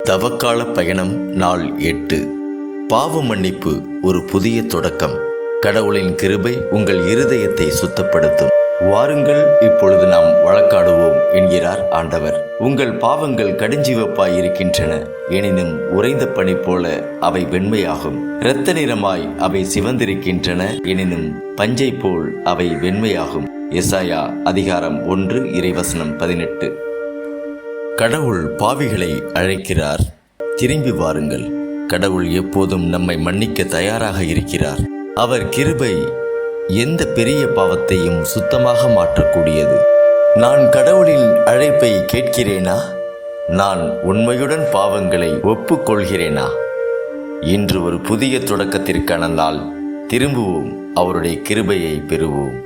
தவக்கால பயணம் நாள் 8. பாவ மன்னிப்பு ஒரு புதிய தொடக்கம். கடவுளின் கிருபை உங்கள் இருதயத்தை சுத்தப்படுத்தும். வாருங்கள், இப்பொழுது நாம் வழக்காடுவோம் என்கிறார் ஆண்டவர். உங்கள் பாவங்கள் கடுஞ்சிவப்பாய் இருக்கின்றன, எனினும் உறைந்த பனி போல அவை வெண்மையாகும். இரத்த நிறமாய் அவை சிவந்திருக்கின்றன, எனினும் பஞ்சை போல் அவை வெண்மையாகும். எசாயா அதிகாரம் 1 இறைவசனம் 18. கடவுள் பாவிகளை அழைக்கிறார், திரும்பி வாருங்கள். கடவுள் எப்போதும் நம்மை மன்னிக்க தயாராக இருக்கிறார். அவர் கிருபை எந்த பெரிய பாவத்தையும் சுத்தமாக மாற்றக்கூடியது. நான் கடவுளின் அழைப்பை கேட்கிறேனா? நான் உண்மையுடன் பாவங்களை ஒப்புக்கொள்கிறேனா? இன்று ஒரு புதிய தொடக்கத்திற்கான நாள். திரும்புவோம், அவருடைய கிருபையை பெறுவோம்.